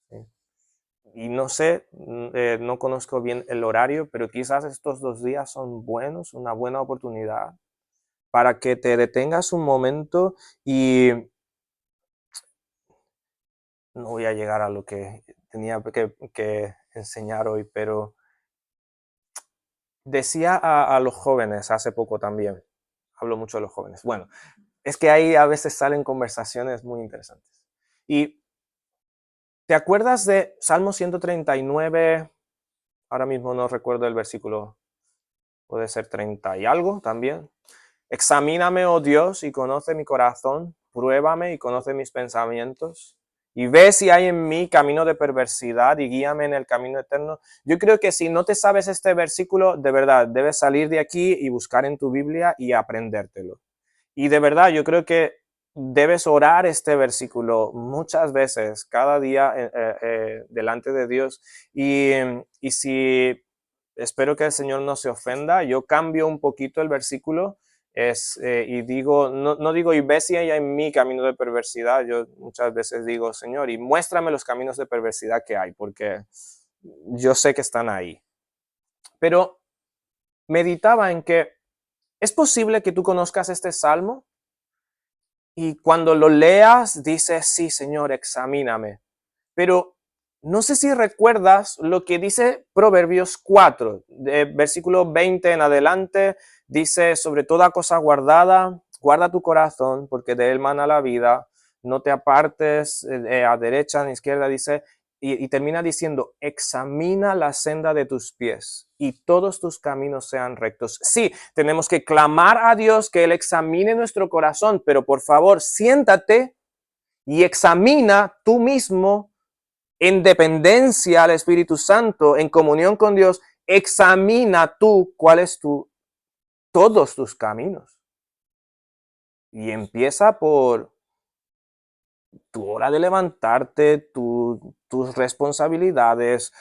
¿Sí? Y no sé, no conozco bien el horario, pero quizás estos 2 días son buenos, una buena oportunidad para que te detengas un momento y no voy a llegar a lo que tenía que enseñar hoy, pero decía a los jóvenes hace poco también, hablo mucho de los jóvenes, bueno, es que ahí a veces salen conversaciones muy interesantes. Y ¿te acuerdas de Salmo 139? Ahora mismo no recuerdo el versículo, puede ser 30 y algo también. Examíname, oh Dios, y conoce mi corazón, pruébame y conoce mis pensamientos, y ve si hay en mí camino de perversidad y guíame en el camino eterno. Yo creo que si no te sabes este versículo, de verdad, debes salir de aquí y buscar en tu Biblia y aprendértelo. Y de verdad, yo creo que debes orar este versículo muchas veces, cada día delante de Dios. Y si espero que el Señor no se ofenda, yo cambio un poquito el versículo y digo, no digo, y ve si hay en mí camino de perversidad, yo muchas veces digo, Señor, y muéstrame los caminos de perversidad que hay, porque yo sé que están ahí. Pero meditaba en que es posible que tú conozcas este salmo y cuando lo leas dices, sí, Señor, examíname. Pero no sé si recuerdas lo que dice Proverbios 4, de versículo 20 en adelante, dice, sobre toda cosa guardada, guarda tu corazón, porque de él mana la vida. no te apartes a derecha ni izquierda, dice, y termina diciendo, examina la senda de tus pies y todos tus caminos sean rectos. Sí, tenemos que clamar a Dios que Él examine nuestro corazón, pero por favor, siéntate y examina tú mismo en dependencia al Espíritu Santo, en comunión con Dios, examina tú cuáles todos tus caminos. Y empieza por tu hora de levantarte, tus responsabilidades,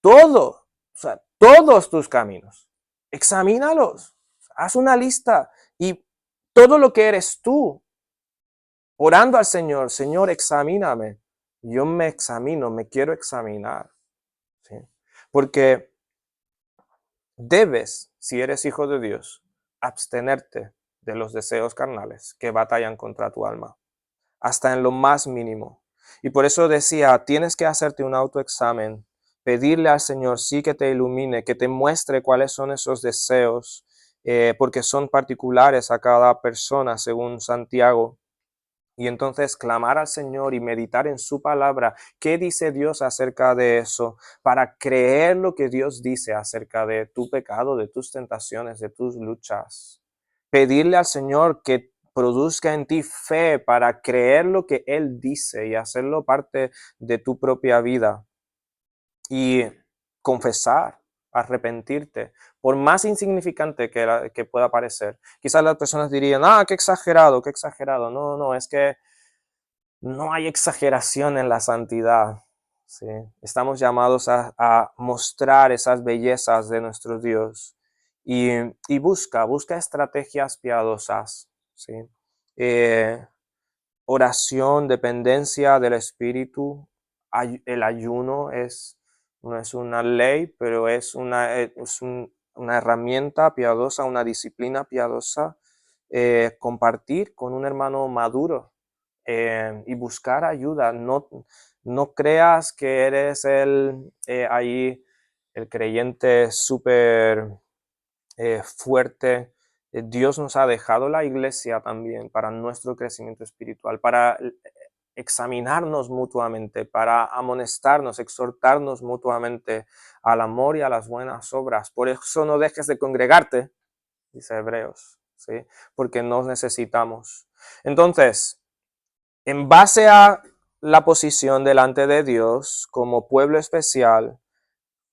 todo, o sea, todos tus caminos. Examínalos, haz una lista y todo lo que eres tú, orando al Señor, Señor, examíname. Yo me examino, me quiero examinar. ¿Sí? Porque debes, si eres hijo de Dios, abstenerte de los deseos carnales que batallan contra tu alma, hasta en lo más mínimo. Y por eso decía, tienes que hacerte un autoexamen, pedirle al Señor sí que te ilumine, que te muestre cuáles son esos deseos, porque son particulares a cada persona, según Santiago. Y entonces clamar al Señor y meditar en su palabra. ¿Qué dice Dios acerca de eso? Para creer lo que Dios dice acerca de tu pecado, de tus tentaciones, de tus luchas. Pedirle al Señor que produzca en ti fe para creer lo que Él dice y hacerlo parte de tu propia vida. Y confesar, arrepentirte, por más insignificante que pueda parecer. Quizás las personas dirían, qué exagerado, qué exagerado. No, no, es que no hay exageración en la santidad. ¿Sí? Estamos llamados a mostrar esas bellezas de nuestro Dios y busca estrategias piadosas. ¿Sí? Eh, Oración, dependencia del Espíritu. El ayuno no es una ley, pero es una herramienta piadosa, una disciplina piadosa. Compartir con un hermano maduro y buscar ayuda. No creas que eres ahí el creyente súper fuerte. Dios nos ha dejado la iglesia también para nuestro crecimiento espiritual, para examinarnos mutuamente, para amonestarnos, exhortarnos mutuamente al amor y a las buenas obras. Por eso no dejes de congregarte, dice Hebreos, ¿sí? Porque nos necesitamos. Entonces, en base a la posición delante de Dios como pueblo especial,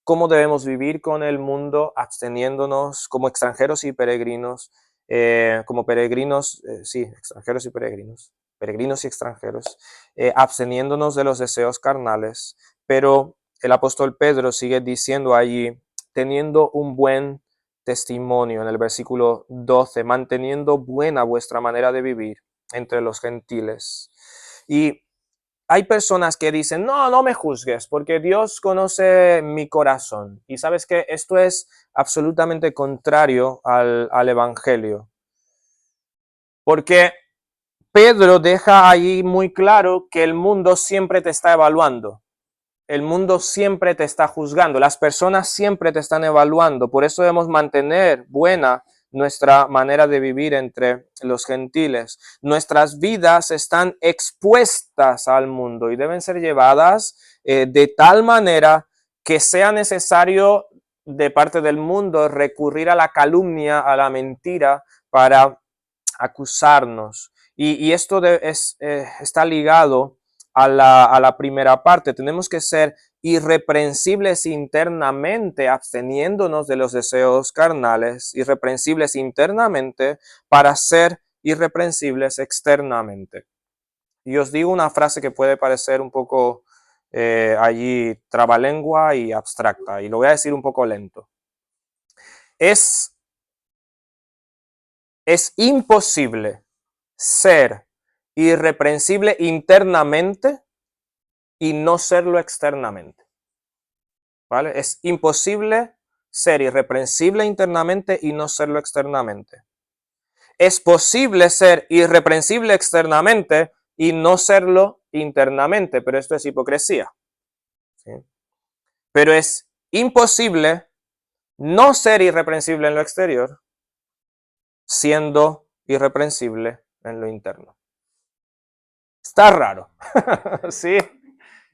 cómo debemos vivir con el mundo, absteniéndonos como extranjeros y peregrinos, como peregrinos, sí, extranjeros y peregrinos y extranjeros, absteniéndonos de los deseos carnales. Pero el apóstol Pedro sigue diciendo allí, teniendo un buen testimonio en el versículo 12, manteniendo buena vuestra manera de vivir entre los gentiles. Y hay personas que dicen, no, no me juzgues, porque Dios conoce mi corazón. Y sabes que esto es absolutamente contrario al Evangelio. Porque Pedro deja ahí muy claro que el mundo siempre te está evaluando. El mundo siempre te está juzgando. Las personas siempre te están evaluando. Por eso debemos mantener buena nuestra manera de vivir entre los gentiles. Nuestras vidas están expuestas al mundo y deben ser llevadas de tal manera que sea necesario de parte del mundo recurrir a la calumnia, a la mentira para acusarnos. Y esto está ligado a la primera parte. Tenemos que ser irreprensibles internamente, absteniéndonos de los deseos carnales, irreprensibles internamente para ser irreprensibles externamente. Y os digo una frase que puede parecer un poco allí trabalengua y abstracta, y lo voy a decir un poco lento. Es imposible ser irreprensible internamente y no serlo externamente. ¿Vale? Es imposible ser irreprensible internamente y no serlo externamente. Es posible ser irreprensible externamente y no serlo internamente, pero esto es hipocresía. ¿Sí? Pero es imposible no ser irreprensible en lo exterior siendo irreprensible en lo interno. está raro. Sí.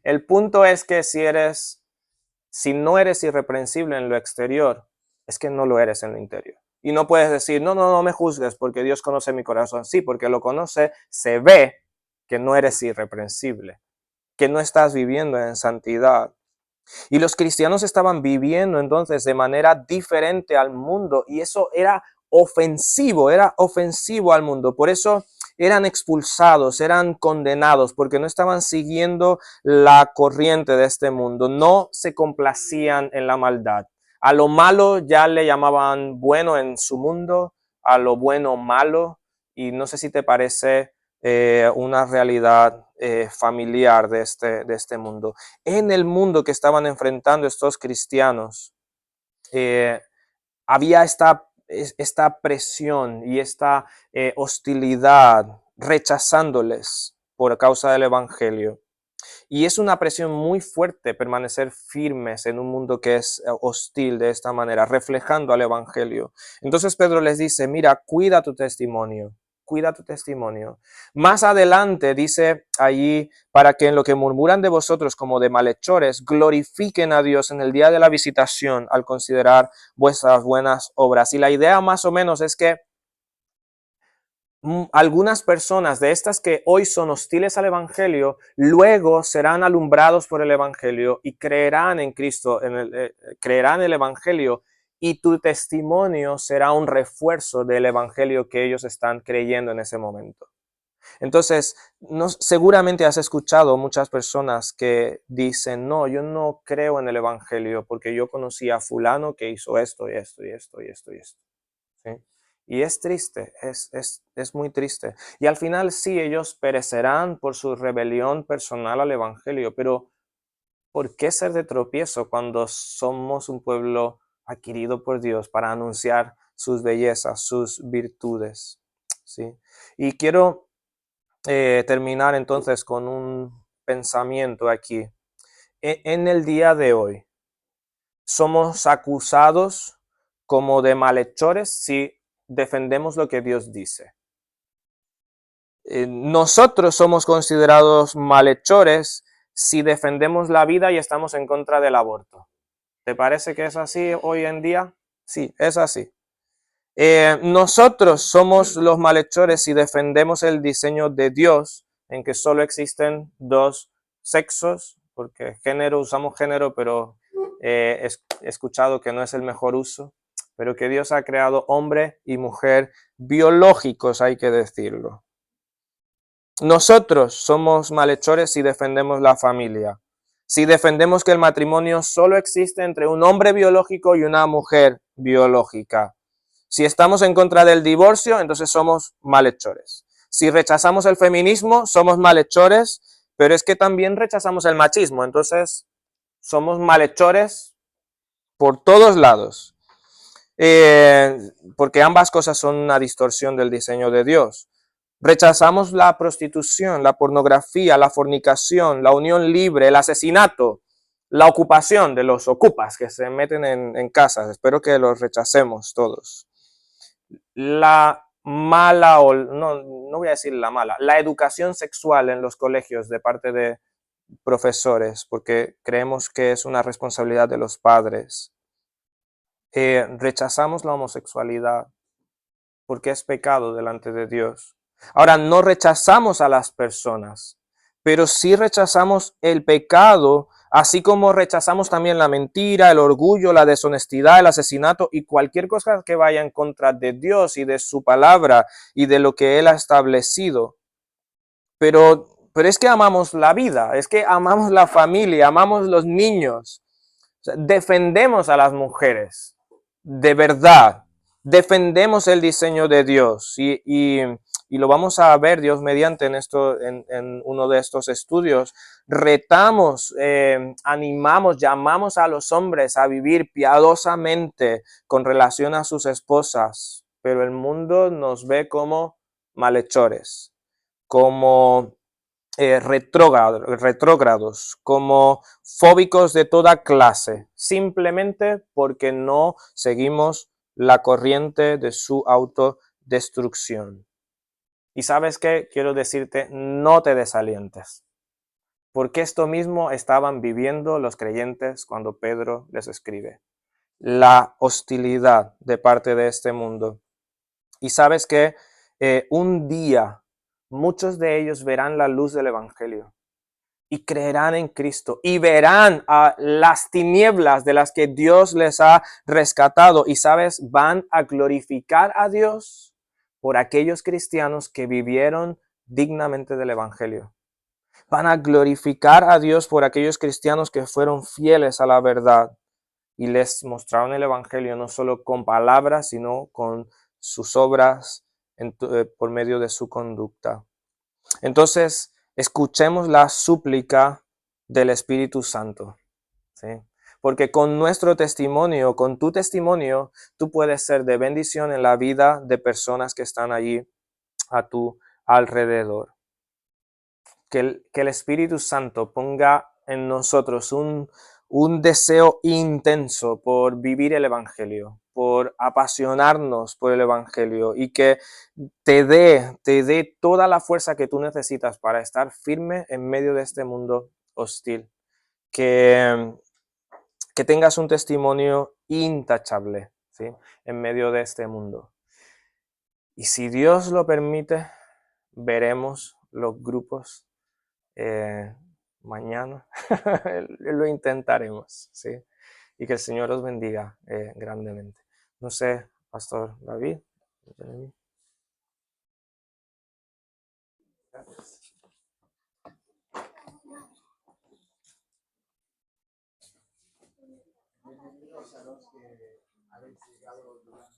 El punto es que si no eres irreprensible en lo exterior, es que no lo eres en lo interior. Y no puedes decir, no, no, no me juzgues porque Dios conoce mi corazón. Sí, porque lo conoce, se ve que no eres irreprensible, que no estás viviendo en santidad. Y los cristianos estaban viviendo entonces de manera diferente al mundo y eso era ofensivo al mundo. Por eso eran expulsados, eran condenados, porque no estaban siguiendo la corriente de este mundo, no se complacían en la maldad. A lo malo ya le llamaban bueno en su mundo, a lo bueno malo, y no sé si te parece una realidad familiar de este mundo. En el mundo que estaban enfrentando estos cristianos, eh, había esta presión y esta hostilidad rechazándoles por causa del Evangelio. Y es una presión muy fuerte permanecer firmes en un mundo que es hostil de esta manera, reflejando al Evangelio. Entonces Pedro les dice, mira, cuida tu testimonio. Cuida tu testimonio. Más adelante dice allí, para que en lo que murmuran de vosotros como de malhechores, glorifiquen a Dios en el día de la visitación al considerar vuestras buenas obras. Y la idea más o menos es que algunas personas de estas que hoy son hostiles al Evangelio, luego serán alumbrados por el Evangelio y creerán en Cristo, creerán en el Evangelio y tu testimonio será un refuerzo del Evangelio que ellos están creyendo en ese momento. Entonces, seguramente has escuchado muchas personas que dicen, no, yo no creo en el Evangelio porque yo conocí a fulano que hizo esto y esto y esto y esto y esto. ¿Sí? Y es triste, es muy triste. Y al final sí, ellos perecerán por su rebelión personal al Evangelio, pero ¿por qué ser de tropiezo cuando somos un pueblo adquirido por Dios para anunciar sus bellezas, sus virtudes? ¿Sí? Y quiero terminar entonces con un pensamiento aquí. En el día de hoy, somos acusados como de malhechores si defendemos lo que Dios dice. Nosotros somos considerados malhechores si defendemos la vida y estamos en contra del aborto. ¿Te parece que es así hoy en día? Sí, es así. Nosotros somos los malhechores si defendemos el diseño de Dios en que solo existen dos sexos, porque género, usamos género, pero he escuchado que no es el mejor uso, pero que Dios ha creado hombre y mujer biológicos, hay que decirlo. Nosotros somos malhechores si defendemos la familia, si defendemos que el matrimonio solo existe entre un hombre biológico y una mujer biológica. Si estamos en contra del divorcio, entonces somos malhechores. Si rechazamos el feminismo, somos malhechores, pero es que también rechazamos el machismo, entonces somos malhechores por todos lados. Porque ambas cosas son una distorsión del diseño de Dios. Rechazamos la prostitución, la pornografía, la fornicación, la unión libre, el asesinato, la ocupación de los ocupas que se meten en casas. Espero que los rechacemos todos. La mala, o no voy a decir la mala, la educación sexual en los colegios de parte de profesores, porque creemos que es una responsabilidad de los padres. Rechazamos la homosexualidad porque es pecado delante de Dios. Ahora, no rechazamos a las personas, pero sí rechazamos el pecado, así como rechazamos también la mentira, el orgullo, la deshonestidad, el asesinato y cualquier cosa que vaya en contra de Dios y de su palabra y de lo que Él ha establecido. Pero es que amamos la vida, es que amamos la familia, amamos los niños, o sea, defendemos a las mujeres, de verdad, defendemos el diseño de Dios y lo vamos a ver Dios mediante en uno de estos estudios. Retamos, animamos, llamamos a los hombres a vivir piadosamente con relación a sus esposas, pero el mundo nos ve como malhechores, como retrógrados, como fóbicos de toda clase, simplemente porque no seguimos la corriente de su autodestrucción. Y ¿sabes qué? Quiero decirte, no te desalientes. Porque esto mismo estaban viviendo los creyentes cuando Pedro les escribe. La hostilidad de parte de este mundo. Y sabes que un día muchos de ellos verán la luz del Evangelio y creerán en Cristo y verán a las tinieblas de las que Dios les ha rescatado y sabes, van a glorificar a Dios por aquellos cristianos que vivieron dignamente del Evangelio. Van a glorificar a Dios por aquellos cristianos que fueron fieles a la verdad y les mostraron el Evangelio no solo con palabras, sino con sus obras por medio de su conducta. Entonces, escuchemos la súplica del Espíritu Santo, ¿sí? Porque con nuestro testimonio, con tu testimonio, tú puedes ser de bendición en la vida de personas que están allí a tu alrededor. Que el Espíritu Santo ponga en nosotros un deseo intenso por vivir el Evangelio, por apasionarnos por el Evangelio y que te dé toda la fuerza que tú necesitas para estar firme en medio de este mundo hostil. Que, que tengas un testimonio intachable, ¿sí? En medio de este mundo. Y si Dios lo permite, veremos los grupos mañana. Lo intentaremos, ¿sí? Y que el Señor los bendiga grandemente. No sé, Pastor David. Bienvenidos a los que habéis llegado durante